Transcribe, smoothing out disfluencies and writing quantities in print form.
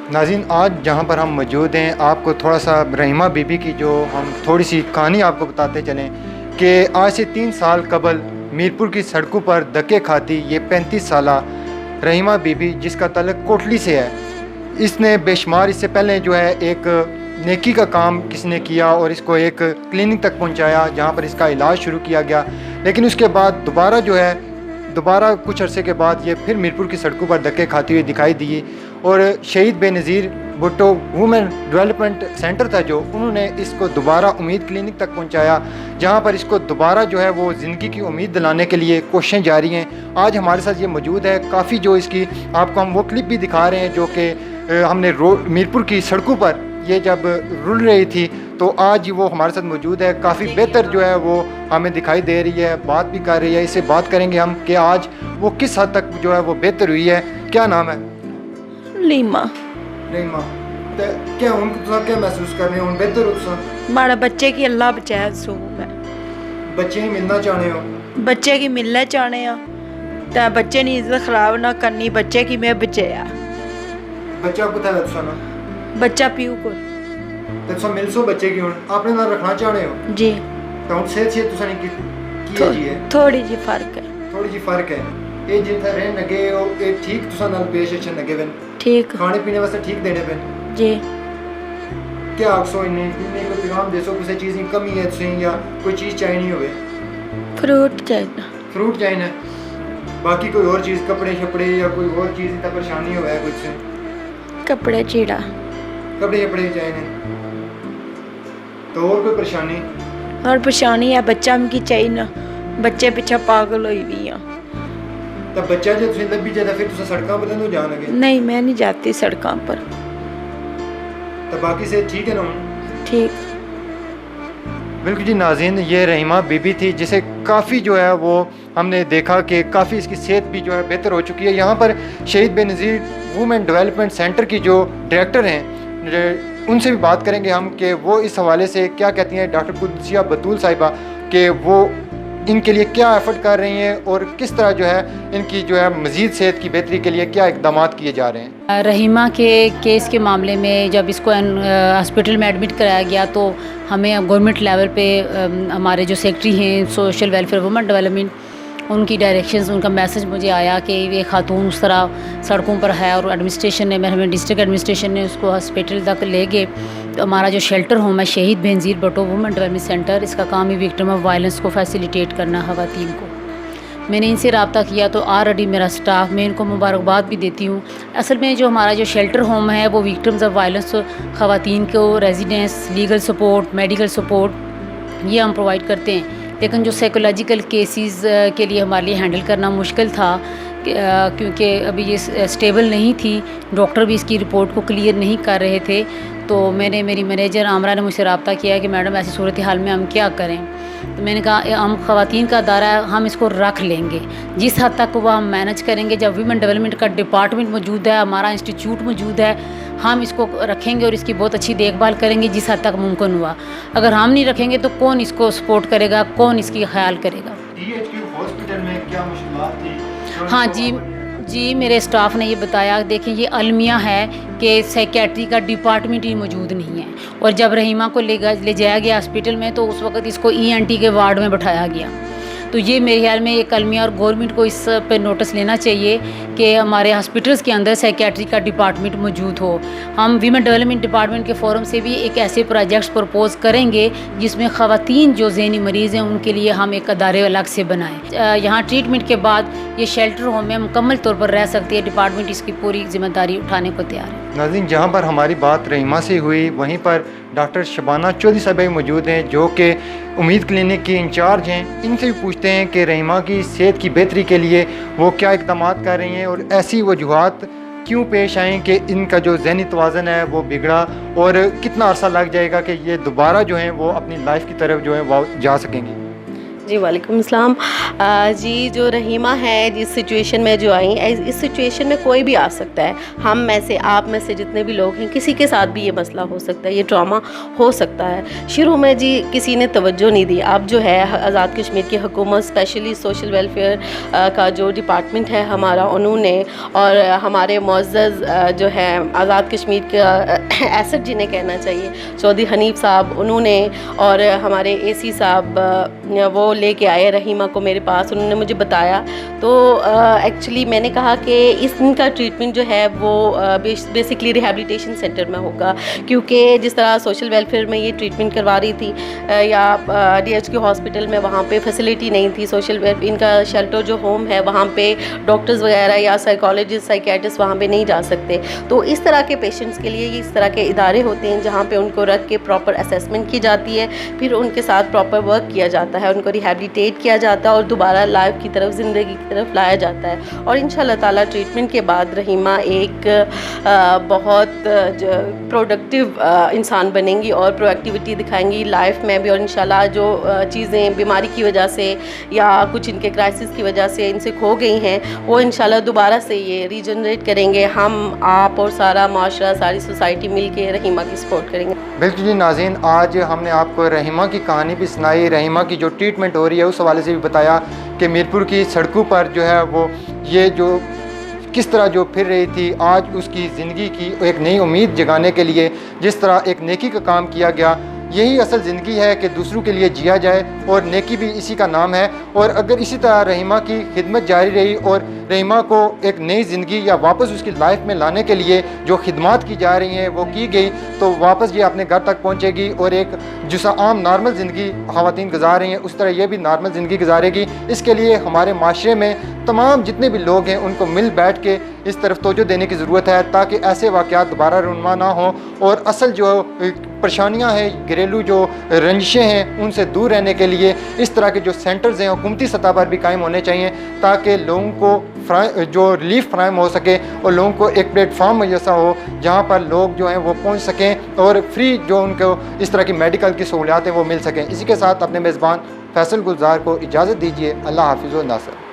नाज़रीन, आज जहाँ पर हम मौजूद हैं, आपको थोड़ा सा रहीमा बीबी की जो हम थोड़ी सी कहानी आपको बताते चलें कि आज से 3 साल कबल मीरपुर की सड़कों पर धक्के खाती ये 35 साला रहीमा बीबी, जिसका ताल्लुक कोटली से है, इसने बेशुमार इससे पहले जो है एक नेकी का काम किसी ने किया और इसको एक क्लिनिक तक पहुंचाया जहां पर इसका इलाज शुरू किया गया। लेकिन उसके बाद दोबारा कुछ अरसे के बाद ये फिर मीरपुर की सड़कों पर धक्के खाती हुई दिखाई दी और शहीद Benazir Bhutto women development centre था जो, उन्होंने इसको दोबारा उम्मीद क्लिनिक तक पहुंचाया जहां पर इसको दोबारा जो है वो ज़िंदगी की उम्मीद दिलाने के लिए कोशिशें जारी हैं। आज हमारे साथ ये मौजूद है, काफ़ी जो इसकी आपको हम वो क्लिप भी दिखा रहे हैं जो कि हमने मीरपुर की सड़कों पर ये जब रुल रही थी, तो आज वो हमारे साथ मौजूद है। काफ़ी बेहतर जो है वो हमें दिखाई दे रही है, बात भी कर रही है। इससे बात करेंगे हम कि आज वो किस हद तक जो है वो बेहतर हुई है। क्या नाम है? लीमा। रीमा। ते क्या हुन तुसा क्या महसूस कर रहे हो? हुन बेहतर हो तुसा? माड़ा बच्चे की अल्लाह बचाए सो मैं बच्चे ही मिलना चाहने हो? बच्चे की मिलना चाहने आ ते बच्चे नी इज्जत खराब ना करनी, बच्चे की मैं बचाया। बच्चा कुत्थै है तुसा ना? बच्चा पीऊ को ते तुसा मिलसो बच्चे की हुन अपने नाल रखना चाहने हो? जी। तो हुन सेहत तुसा ने की है जी है? थोड़ी जी फर्क है। थोड़ी जी फर्क है। ये जिथे रहन लगे हो ये ठीक तुसा नाल पेश अच्छे लगे वन? ठीक। खाने पीने वास्ते ठीक देने पेन? जी। क्या आखसो इन्हें कोई पैगाम देसो किसी चीज़ की कमी है तुसें या कोई चीज़ चाहिए होवे? फ्रूट चाहिए। फ्रूट चाहिए? बाकी कोई और चीज़, कपड़े शपड़े या कोई और चीज़ इतना परेशानी होवे कुछ से? कपड़े चीड़ा। कपड़े शपड़े चाहिए? तो और कोई परेशानी? और परेशानी है बच्चा की चाहिए ना, बच्चे पीछे पागल हुई हुई हैं। तो बच्चा जो तुसें लभी जाता फिर तुसें सड़कों पर तो जान लगे? नहीं, मैं नहीं जाती सड़कों पर। तो बाकी से ठीक है ना? ठीक। बिल्कुल जी नाज़रीन, ये रहीमा बीबी थी जिसे काफ़ी जो है वो हमने देखा कि काफ़ी इसकी सेहत भी जो है बेहतर हो चुकी है। यहाँ पर शहीद बेनज़ीर वुमेन डेवलपमेंट सेंटर की जो डायरेक्टर हैं उनसे भी बात करेंगे हम कि वो इस हवाले से क्या कहती हैं। डॉक्टर कुद्सिया बतूल साहिबा कि वो इनके लिए क्या एफर्ट कर रही हैं और किस तरह जो है इनकी जो है मज़ीद सेहत की बेहतरी के लिए क्या इक़दाम किए जा रहे हैं। रहीमा के केस के मामले में जब इसको हॉस्पिटल में एडमिट कराया गया तो हमें गवर्नमेंट लेवल पे हमारे जो सेक्रेटरी हैं सोशल वेलफेयर वुमेन डेवलपमेंट, उनकी डायरेक्शंस, उनका मैसेज मुझे आया कि ये खातून उस तरह सड़कों पर है और एडमिनिस्ट्रेशन ने, हमें डिस्ट्रिक्ट एडमिनिस्ट्रेशन ने उसको हॉस्पिटल तक ले गए। तो हमारा जो शेल्टर होम है शहीद Benazir Bhutto women development centre, इसका काम ही विक्टिम ऑफ वायलेंस को फैसिलिटेट करना ख़वातीन को। मैंने इनसे रब्ता किया तो ऑलरेडी मेरा स्टाफ, मैं इनको मुबारकबाद भी देती हूँ। असल में जो हमारा जो शेल्टर होम है वो विक्टिम्स ऑफ वायलेंस ख़वातीन को residence, legal support, medical support ये हम प्रोवाइड करते हैं। लेकिन जो साइकोलॉजिकल केसेस के लिए हमारे लिए हैंडल करना मुश्किल था क्योंकि अभी ये स्टेबल नहीं थी, डॉक्टर भी इसकी रिपोर्ट को क्लियर नहीं कर रहे थे। तो मेरी मैनेजर आमरा ने मुझसे रब्ता किया कि मैडम ऐसी सूरत हाल में हम क्या करें। तो मैंने कहा हम ख़वातीन का अदारा है, हम इसको रख लेंगे जिस हद तक वह हम मैनेज करेंगे। जब वीमेन डेवलपमेंट का डिपार्टमेंट मौजूद है, हमारा इंस्टीट्यूट मौजूद है, हम इसको रखेंगे और इसकी बहुत अच्छी देखभाल करेंगे जिस हद तक मुमकिन हुआ। अगर हम नहीं रखेंगे तो कौन इसको सपोर्ट करेगा, कौन इसकी ख्याल करेगा। हॉस्पिटल में क्या मुश्किलात थी? हाँ जी, मेरे स्टाफ ने ये बताया, देखें ये अलमिया है कि साइकेट्री का डिपार्टमेंट ही मौजूद नहीं है। और जब रहीमा को ले जाया गया हॉस्पिटल में तो उस वक्त इसको ENT के वार्ड में बैठाया गया। तो ये मेरे ख्याल में एक अलमिया और गवर्नमेंट को इस पे नोटिस लेना चाहिए कि हमारे हॉस्पिटल्स के अंदर साइकेट्री का डिपार्टमेंट मौजूद हो। हम वीमेन डेवलपमेंट डिपार्टमेंट के फोरम से भी एक ऐसे प्रोजेक्ट्स प्रपोज करेंगे जिसमें ख़वातीन जो ज़हनी मरीज़ हैं उनके लिए हम एक अदारे अलग से बनाएं। यहाँ ट्रीटमेंट के बाद ये शेल्टर होम में मुकम्मल तौर पर रह सकती है। डिपार्टमेंट इसकी पूरी जिम्मेदारी उठाने को तैयार है। नाज़रीन, जहाँ पर हमारी बात रहीमा से हुई वहीं पर डॉक्टर शबाना चौधरी साहब मौजूद हैं जो कि उम्मीद क्लिनिक की इंचार्ज हैं। इनसे भी पूछते हैं कि रहीमा की सेहत की बेहतरी के लिए वो क्या इक़दाम कर रही हैं और ऐसी वजूहात क्यों पेश आएँ कि इनका जो ज़हनी तवाज़न है वो बिगड़ा और कितना अरसा लग जाएगा कि ये दोबारा जो है वो अपनी लाइफ की तरफ जो है वो जा सकेंगी। جی وعلیکم السلام. جی جو رحیمہ ہے جس سچویشن میں جو آئیں، اس سچویشن میں کوئی بھی آ سکتا ہے. ہم میں سے، آپ میں سے جتنے بھی لوگ ہیں، کسی کے ساتھ بھی یہ مسئلہ ہو سکتا ہے، یہ ٹراما ہو سکتا ہے. شروع میں جی کسی نے توجہ نہیں دی. اب جو ہے آزاد کشمیر کی حکومت، اسپیشلی سوشل ویلفیئر کا جو ڈپارٹمنٹ ہے ہمارا، انہوں نے، اور ہمارے معزز جو ہے آزاد کشمیر کا ایسٹ جنہیں کہنا چاہیے، چودھری حنیف صاحب، انہوں نے، اور ہمارے اے سی صاحب، وہ لے کے آئے رحیمہ کو میرے پاس. انہوں نے مجھے بتایا تو ایکچولی میں نے کہا کہ ان کا ٹریٹمنٹ جو ہے وہ بیسکلی ریہیبلیٹیشن سینٹر میں ہوگا، کیونکہ جس طرح سوشل ویلفیئر میں یہ ٹریٹمنٹ کروا رہی تھی یا ڈی ایچ کیو ہاسپٹل میں، وہاں پہ فیسلٹی نہیں تھی. سوشل ویلفیئر ان کا شیلٹر جو ہوم ہے، وہاں پہ ڈاکٹرز وغیرہ یا سائیکالوجسٹ، سائیکیٹرسٹ وہاں پہ نہیں جا سکتے. تو اس طرح کے پیشنٹس کے لیے اس طرح کے ادارے ہوتے ہیں جہاں پہ ان کو رکھ کے پراپر اسیسمنٹ کی جاتی ہے، پھر ان کے ساتھ پراپر ورک کیا جاتا ہے، ان کو ریہیبلیٹیٹ کیا جاتا ہے اور دوبارہ لائف کی طرف، زندگی کی طرف لایا جاتا ہے. اور انشاءاللہ تعالیٰ ٹریٹمنٹ کے بعد رحیمہ ایک بہت پروڈکٹیو انسان بنیں گی اور پرویکٹیوٹی دکھائیں گی لائف میں بھی. اور انشاءاللہ جو چیزیں بیماری کی وجہ سے یا کچھ ان کے کرائسس کی وجہ سے ان سے کھو گئی ہیں، وہ انشاءاللہ دوبارہ سے یہ ریجنریٹ کریں گے. ہم، آپ اور سارا معاشرہ، ساری سوسائٹی مل کے رحیمہ کی سپورٹ کریں گے. بالکل جی ناظرین، آج ہم نے آپ کو رحیمہ کی کہانی بھی سنائی، رحیمہ کی جو ٹریٹمنٹ ہو رہی ہے اس حوالے سے بھی بتایا کہ میرپور کی سڑکوں پر جو ہے وہ یہ جو کس طرح جو پھر رہی تھی، آج اس کی زندگی کی ایک نئی امید جگانے کے لیے جس طرح ایک نیکی کا کام کیا گیا. یہی اصل زندگی ہے کہ دوسروں کے لیے جیا جائے، اور نیکی بھی اسی کا نام ہے. اور اگر اسی طرح رحیمہ کی خدمت جاری رہی اور رحیمہ کو ایک نئی زندگی یا واپس اس کی لائف میں لانے کے لیے جو خدمات کی جا رہی ہیں وہ کی گئی، تو واپس یہ اپنے گھر تک پہنچے گی اور ایک جیسا عام نارمل زندگی خواتین گزار رہی ہیں اس طرح یہ بھی نارمل زندگی گزارے گی. اس کے لیے ہمارے معاشرے میں تمام جتنے بھی لوگ ہیں ان کو مل بیٹھ کے اس طرف توجہ دینے کی ضرورت ہے، تاکہ ایسے واقعات دوبارہ رونما نہ ہوں، اور اصل جو پریشانیاں ہیں، گھریلو جو رنجشیں ہیں، ان سے دور رہنے کے لیے اس طرح کے جو سینٹرز ہیں حکومتی سطح پر بھی قائم ہونے چاہیے، تاکہ لوگوں کو جو ریلیف فراہم ہو سکے اور لوگوں کو ایک پلیٹ فارم جیسا ہو جہاں پر لوگ جو ہیں وہ پہنچ سکیں اور فری جو ان کو اس طرح کی میڈیکل کی سہولیات ہیں وہ مل سکیں. اسی کے ساتھ اپنے میزبان فیصل گلزار کو اجازت دیجیے. اللہ حافظ و ناصر.